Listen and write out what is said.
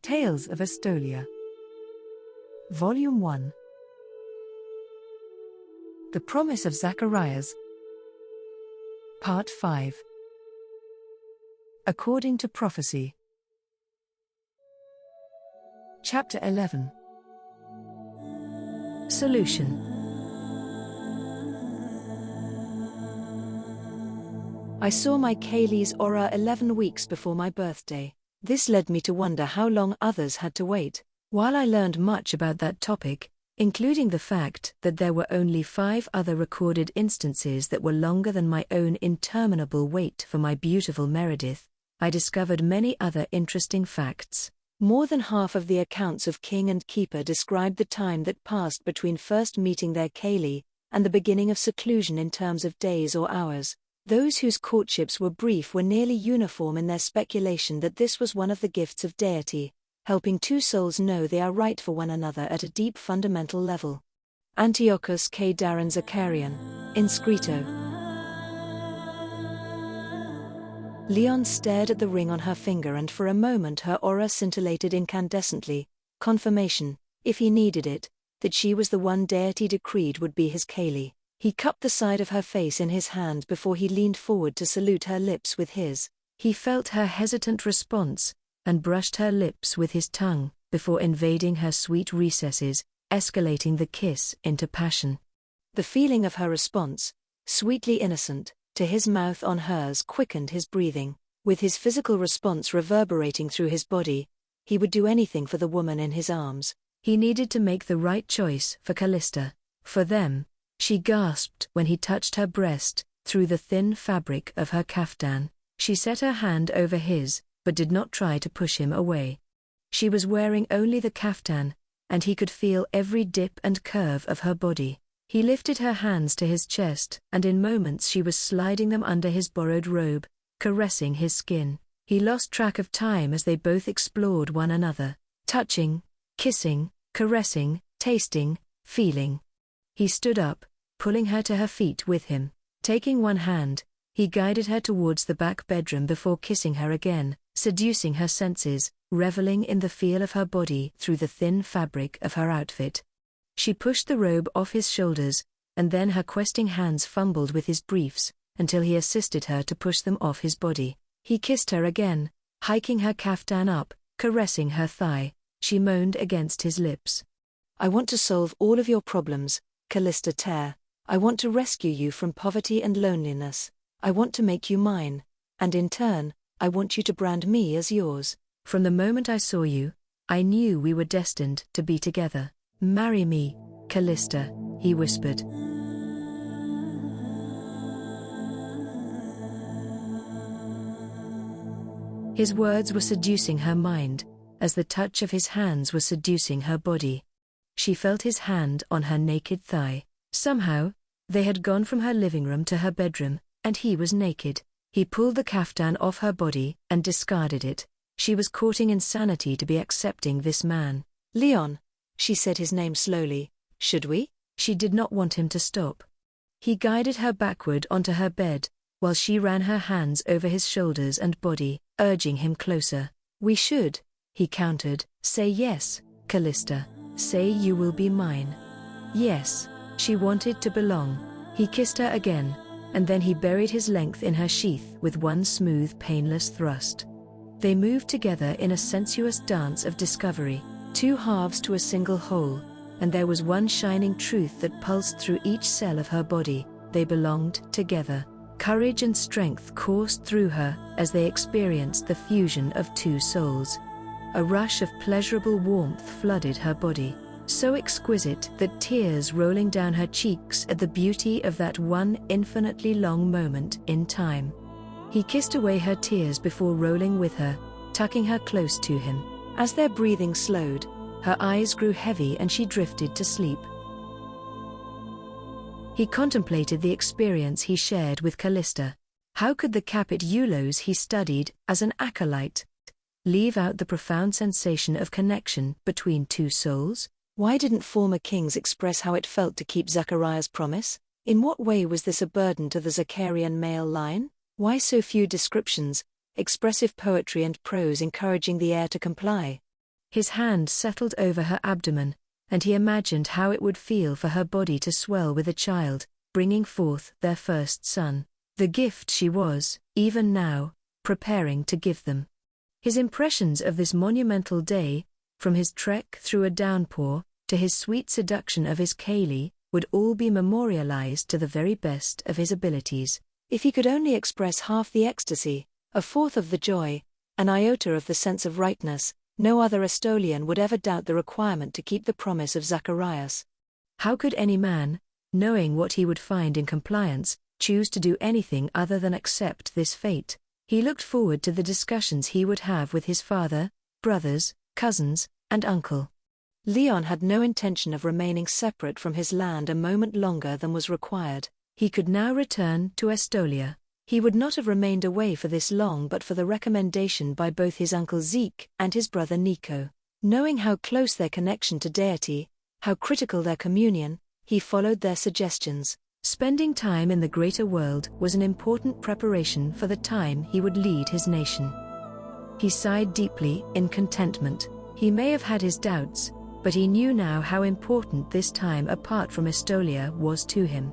Tales of Estolia. Volume 1. The Promise of Zacharias. Part 5. According to Prophecy. Chapter 11. Solution. I saw my Kaylee's aura 11 weeks before my birthday. This led me to wonder how long others had to wait. While I learned much about that topic, including the fact that there were only 5 other recorded instances that were longer than my own interminable wait for my beautiful Meredith, I discovered many other interesting facts. More than half of the accounts of King and Keeper described the time that passed between first meeting their Kaylee and the beginning of seclusion in terms of days or hours. Those whose courtships were brief were nearly uniform in their speculation that this was one of the gifts of deity, helping two souls know they are right for one another at a deep fundamental level. Antiochus K. Darren Zakarian, Inscrito. Leon stared at the ring on her finger, and for a moment her aura scintillated incandescently, confirmation, if he needed it, that she was the one deity decreed would be his Kaylee. He cupped the side of her face in his hand before he leaned forward to salute her lips with his. He felt her hesitant response, and brushed her lips with his tongue, before invading her sweet recesses, escalating the kiss into passion. The feeling of her response, sweetly innocent, to his mouth on hers quickened his breathing. With his physical response reverberating through his body, he would do anything for the woman in his arms. He needed to make the right choice for Callista, for them. She gasped when he touched her breast, through the thin fabric of her kaftan. She set her hand over his, but did not try to push him away. She was wearing only the kaftan, and he could feel every dip and curve of her body. He lifted her hands to his chest, and in moments she was sliding them under his borrowed robe, caressing his skin. He lost track of time as they both explored one another, touching, kissing, caressing, tasting, feeling. He stood up, pulling her to her feet with him. Taking one hand, he guided her towards the back bedroom before kissing her again, seducing her senses, reveling in the feel of her body through the thin fabric of her outfit. She pushed the robe off his shoulders, and then her questing hands fumbled with his briefs, until he assisted her to push them off his body. He kissed her again, hiking her kaftan up, caressing her thigh. She moaned against his lips. "I want to solve all of your problems, Callista Terre. I want to rescue you from poverty and loneliness. I want to make you mine, and in turn, I want you to brand me as yours. From the moment I saw you, I knew we were destined to be together. Marry me, Callista," he whispered. His words were seducing her mind, as the touch of his hands was seducing her body. She felt his hand on her naked thigh. Somehow, they had gone from her living room to her bedroom, and he was naked. He pulled the kaftan off her body and discarded it. She was courting insanity to be accepting this man. "Leon," she said his name slowly, "should we?" She did not want him to stop. He guided her backward onto her bed, while she ran her hands over his shoulders and body, urging him closer. "We should," he countered. "Say yes, Callista. Say you will be mine." Yes. She wanted to belong. He kissed her again, and then he buried his length in her sheath with one smooth, painless thrust. They moved together in a sensuous dance of discovery, 2 halves to a single whole, and there was one shining truth that pulsed through each cell of her body: they belonged together. Courage and strength coursed through her as they experienced the fusion of 2 souls. A rush of pleasurable warmth flooded her body, so exquisite that tears rolling down her cheeks at the beauty of that one infinitely long moment in time. He kissed away her tears before rolling with her, tucking her close to him. As their breathing slowed, her eyes grew heavy and she drifted to sleep. He contemplated the experience he shared with Callista. How could the Capit Eulos he studied as an acolyte leave out the profound sensation of connection between 2 souls? Why didn't former kings express how it felt to keep Zacharias' promise? In what way was this a burden to the Zacharian male line? Why so few descriptions, expressive poetry and prose encouraging the heir to comply? His hand settled over her abdomen, and he imagined how it would feel for her body to swell with a child, bringing forth their first son, the gift she was, even now, preparing to give them. His impressions of this monumental day, from his trek through a downpour, to his sweet seduction of his Kaylee, would all be memorialized to the very best of his abilities. If he could only express half the ecstasy, a fourth of the joy, an iota of the sense of rightness, no other Estolian would ever doubt the requirement to keep the promise of Zacharias. How could any man, knowing what he would find in compliance, choose to do anything other than accept this fate? He looked forward to the discussions he would have with his father, brothers, cousins, and uncle. Leon had no intention of remaining separate from his land a moment longer than was required. He could now return to Estolia. He would not have remained away for this long but for the recommendation by both his uncle Zeke and his brother Nico. Knowing how close their connection to deity, how critical their communion, he followed their suggestions. Spending time in the greater world was an important preparation for the time he would lead his nation. He sighed deeply, in contentment. He may have had his doubts, but he knew now how important this time apart from Estolia was to him.